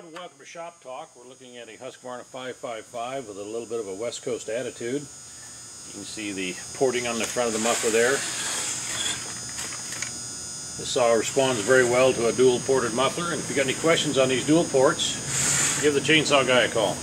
everyone, welcome to Shop Talk. We're looking at a Husqvarna 555 with a little bit of a West Coast attitude. You can see the porting on the front of the muffler there. This saw responds very well to a dual ported muffler, and if you got any questions on these dual ports, give the chainsaw guy a call.